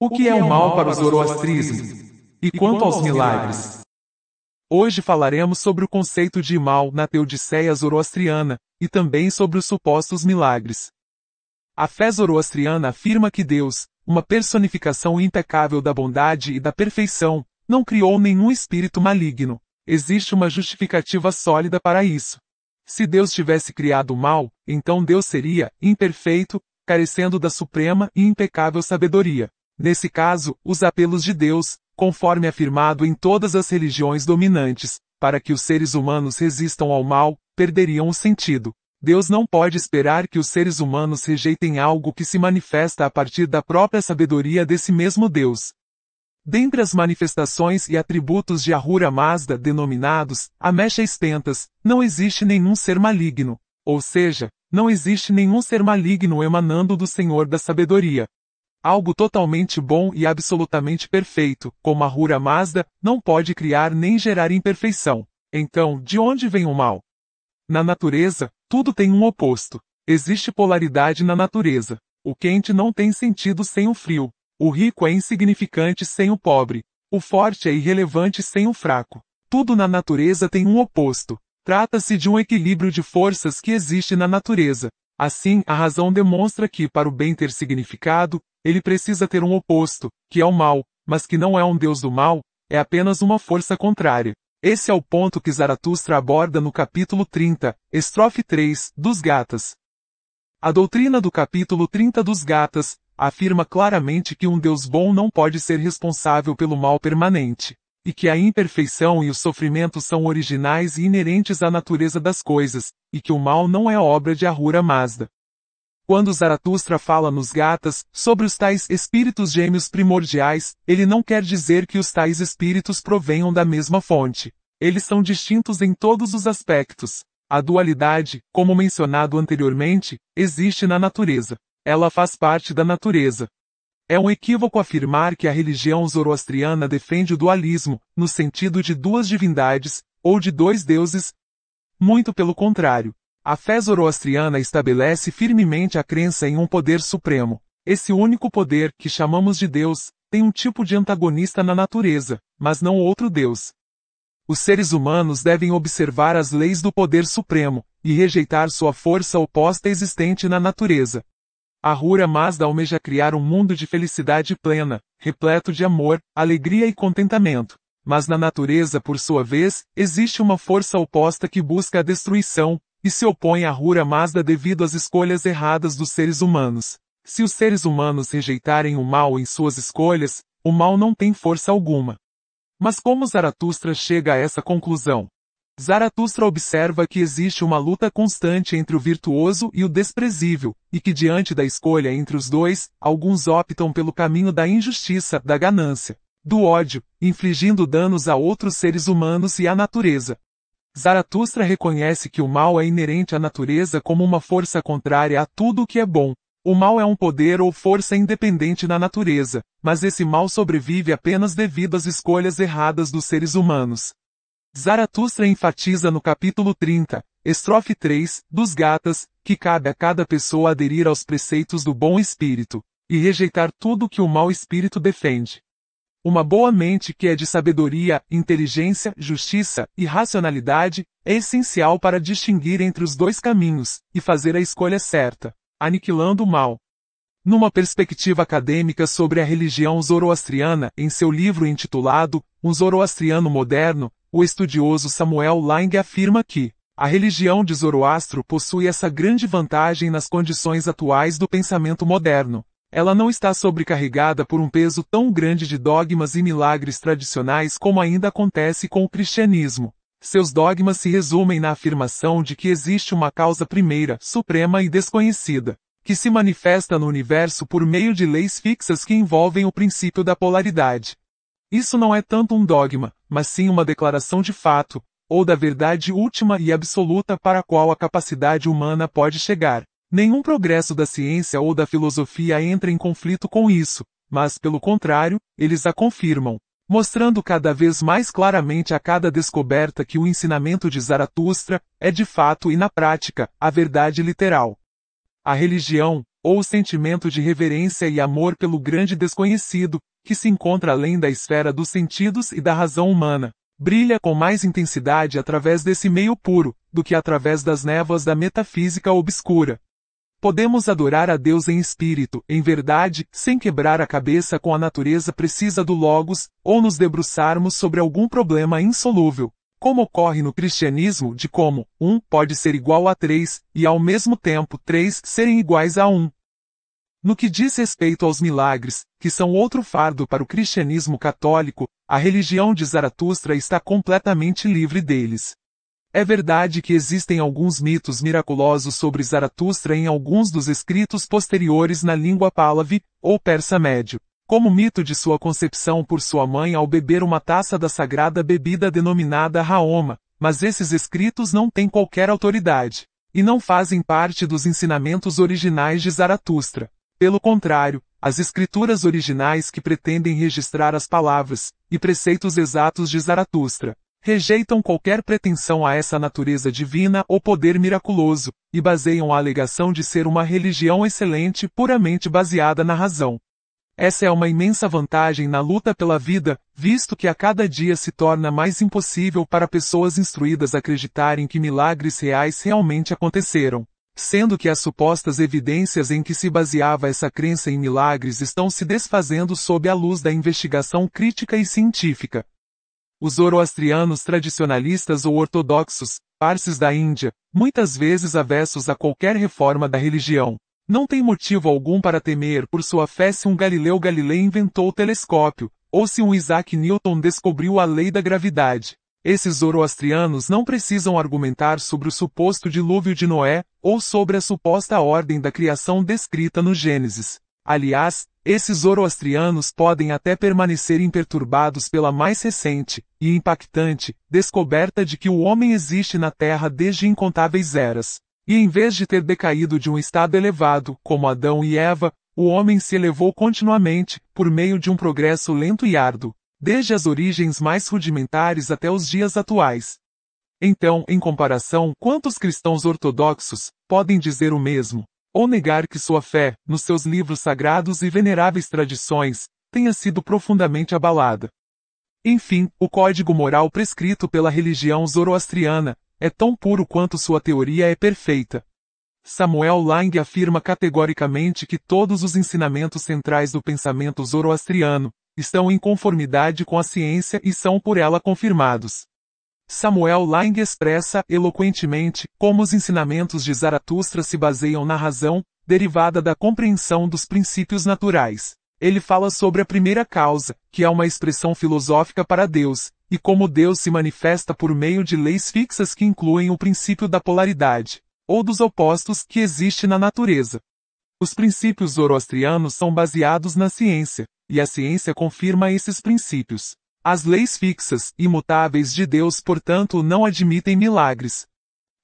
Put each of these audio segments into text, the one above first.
O que é o mal para o zoroastrismo? E quanto aos milagres? Hoje falaremos sobre o conceito de mal na teodiceia zoroastriana, e também sobre os supostos milagres. A fé zoroastriana afirma que Deus, uma personificação impecável da bondade e da perfeição, não criou nenhum espírito maligno. Existe uma justificativa sólida para isso. Se Deus tivesse criado o mal, então Deus seria imperfeito, carecendo da suprema e impecável sabedoria. Nesse caso, os apelos de Deus, conforme afirmado em todas as religiões dominantes, para que os seres humanos resistam ao mal, perderiam o sentido. Deus não pode esperar que os seres humanos rejeitem algo que se manifesta a partir da própria sabedoria desse mesmo Deus. Dentre as manifestações e atributos de Ahura Mazda denominados Amesha-espentas, não existe nenhum ser maligno, ou seja, não existe nenhum ser maligno emanando do Senhor da sabedoria. Algo totalmente bom e absolutamente perfeito, como Ahura Mazda, não pode criar nem gerar imperfeição. Então, de onde vem o mal? Na natureza, tudo tem um oposto. Existe polaridade na natureza. O quente não tem sentido sem o frio. O rico é insignificante sem o pobre. O forte é irrelevante sem o fraco. Tudo na natureza tem um oposto. Trata-se de um equilíbrio de forças que existe na natureza. Assim, a razão demonstra que, para o bem ter significado, ele precisa ter um oposto, que é o mal, mas que não é um deus do mal, é apenas uma força contrária. Esse é o ponto que Zaratustra aborda no capítulo 30, estrofe 3, dos Gatas. A doutrina do capítulo 30 dos Gatas afirma claramente que um Deus bom não pode ser responsável pelo mal permanente, e que a imperfeição e o sofrimento são originais e inerentes à natureza das coisas, e que o mal não é obra de Ahura Mazda. Quando Zaratustra fala nos Gatas sobre os tais espíritos gêmeos primordiais, ele não quer dizer que os tais espíritos provenham da mesma fonte. Eles são distintos em todos os aspectos. A dualidade, como mencionado anteriormente, existe na natureza. Ela faz parte da natureza. É um equívoco afirmar que a religião zoroastriana defende o dualismo, no sentido de duas divindades, ou de dois deuses. Muito pelo contrário. A fé zoroastriana estabelece firmemente a crença em um poder supremo. Esse único poder, que chamamos de Deus, tem um tipo de antagonista na natureza, mas não outro Deus. Os seres humanos devem observar as leis do poder supremo, e rejeitar sua força oposta existente na natureza. Ahura Mazda almeja criar um mundo de felicidade plena, repleto de amor, alegria e contentamento. Mas na natureza, por sua vez, existe uma força oposta que busca a destruição, e se opõe a Ahura Mazda devido às escolhas erradas dos seres humanos. Se os seres humanos rejeitarem o mal em suas escolhas, o mal não tem força alguma. Mas como Zaratustra chega a essa conclusão? Zaratustra observa que existe uma luta constante entre o virtuoso e o desprezível, e que diante da escolha entre os dois, alguns optam pelo caminho da injustiça, da ganância, do ódio, infligindo danos a outros seres humanos e à natureza. Zaratustra reconhece que o mal é inerente à natureza como uma força contrária a tudo o que é bom. O mal é um poder ou força independente na natureza, mas esse mal sobrevive apenas devido às escolhas erradas dos seres humanos. Zaratustra enfatiza no capítulo 30, estrofe 3, dos Gatas, que cabe a cada pessoa aderir aos preceitos do bom espírito, e rejeitar tudo que o mau espírito defende. Uma boa mente que é de sabedoria, inteligência, justiça e racionalidade, é essencial para distinguir entre os dois caminhos, e fazer a escolha certa, aniquilando o mal. Numa perspectiva acadêmica sobre a religião zoroastriana, em seu livro intitulado Um Zoroastriano Moderno, o estudioso Samuel Lange afirma que a religião de Zoroastro possui essa grande vantagem nas condições atuais do pensamento moderno. Ela não está sobrecarregada por um peso tão grande de dogmas e milagres tradicionais como ainda acontece com o cristianismo. Seus dogmas se resumem na afirmação de que existe uma causa primeira, suprema e desconhecida, que se manifesta no universo por meio de leis fixas que envolvem o princípio da polaridade. Isso não é tanto um dogma, mas sim uma declaração de fato, ou da verdade última e absoluta para a qual a capacidade humana pode chegar. Nenhum progresso da ciência ou da filosofia entra em conflito com isso, mas, pelo contrário, eles a confirmam, mostrando cada vez mais claramente a cada descoberta que o ensinamento de Zaratustra é de fato e na prática, a verdade literal. A religião, ou o sentimento de reverência e amor pelo grande desconhecido, que se encontra além da esfera dos sentidos e da razão humana, brilha com mais intensidade através desse meio puro, do que através das névoas da metafísica obscura. Podemos adorar a Deus em espírito, em verdade, sem quebrar a cabeça com a natureza precisa do Logos, ou nos debruçarmos sobre algum problema insolúvel, como ocorre no cristianismo de como 1 pode ser igual a 3, e ao mesmo tempo 3 serem iguais a 1. No que diz respeito aos milagres, que são outro fardo para o cristianismo católico, a religião de Zaratustra está completamente livre deles. É verdade que existem alguns mitos miraculosos sobre Zaratustra em alguns dos escritos posteriores na língua Pahlavi, ou persa médio, como o mito de sua concepção por sua mãe ao beber uma taça da sagrada bebida denominada Raoma, mas esses escritos não têm qualquer autoridade, e não fazem parte dos ensinamentos originais de Zaratustra. Pelo contrário, as escrituras originais que pretendem registrar as palavras e preceitos exatos de Zaratustra rejeitam qualquer pretensão a essa natureza divina ou poder miraculoso, e baseiam a alegação de ser uma religião excelente puramente baseada na razão. Essa é uma imensa vantagem na luta pela vida, visto que a cada dia se torna mais impossível para pessoas instruídas acreditarem que milagres reais realmente aconteceram, sendo que as supostas evidências em que se baseava essa crença em milagres estão se desfazendo sob a luz da investigação crítica e científica. Os zoroastrianos tradicionalistas ou ortodoxos, parsis da Índia, muitas vezes avessos a qualquer reforma da religião, não têm motivo algum para temer por sua fé se um Galileu Galilei inventou o telescópio, ou se um Isaac Newton descobriu a lei da gravidade. Esses zoroastrianos não precisam argumentar sobre o suposto dilúvio de Noé, ou sobre a suposta ordem da criação descrita no Gênesis. Aliás, esses zoroastrianos podem até permanecer imperturbados pela mais recente, e impactante, descoberta de que o homem existe na Terra desde incontáveis eras. E em vez de ter decaído de um estado elevado, como Adão e Eva, o homem se elevou continuamente, por meio de um progresso lento e árduo, desde as origens mais rudimentares até os dias atuais. Então, em comparação, quantos cristãos ortodoxos podem dizer o mesmo? Ou negar que sua fé, nos seus livros sagrados e veneráveis tradições, tenha sido profundamente abalada? Enfim, o código moral prescrito pela religião zoroastriana é tão puro quanto sua teoria é perfeita. Samuel Lang afirma categoricamente que todos os ensinamentos centrais do pensamento zoroastriano estão em conformidade com a ciência e são por ela confirmados. Samuel Lang expressa eloquentemente como os ensinamentos de Zaratustra se baseiam na razão, derivada da compreensão dos princípios naturais. Ele fala sobre a primeira causa, que é uma expressão filosófica para Deus, e como Deus se manifesta por meio de leis fixas que incluem o princípio da polaridade, ou dos opostos que existe na natureza. Os princípios zoroastrianos são baseados na ciência, e a ciência confirma esses princípios. As leis fixas, imutáveis de Deus, portanto, não admitem milagres.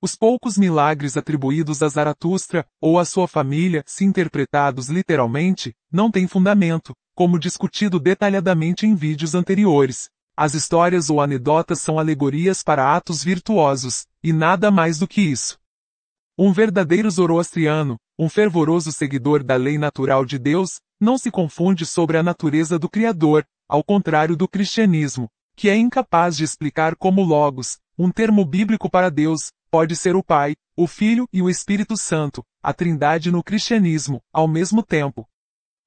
Os poucos milagres atribuídos a Zaratustra, ou à sua família, se interpretados literalmente, não têm fundamento, como discutido detalhadamente em vídeos anteriores. As histórias ou anedotas são alegorias para atos virtuosos, e nada mais do que isso. Um verdadeiro zoroastriano, um fervoroso seguidor da lei natural de Deus, não se confunde sobre a natureza do Criador, ao contrário do cristianismo, que é incapaz de explicar como Logos, um termo bíblico para Deus, pode ser o Pai, o Filho e o Espírito Santo, a Trindade no cristianismo, ao mesmo tempo.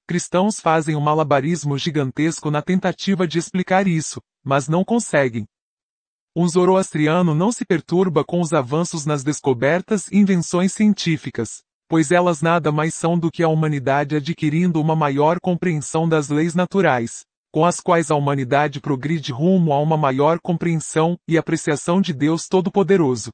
Cristãos fazem um malabarismo gigantesco na tentativa de explicar isso, mas não conseguem. Um zoroastriano não se perturba com os avanços nas descobertas e invenções científicas, pois elas nada mais são do que a humanidade adquirindo uma maior compreensão das leis naturais, com as quais a humanidade progride rumo a uma maior compreensão e apreciação de Deus Todo-Poderoso.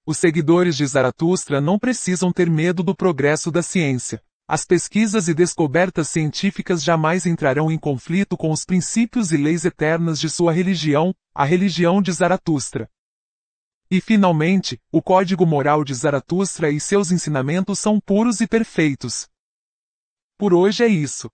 Os seguidores de Zaratustra não precisam ter medo do progresso da ciência. As pesquisas e descobertas científicas jamais entrarão em conflito com os princípios e leis eternas de sua religião, a religião de Zaratustra. E finalmente, o código moral de Zaratustra e seus ensinamentos são puros e perfeitos. Por hoje é isso.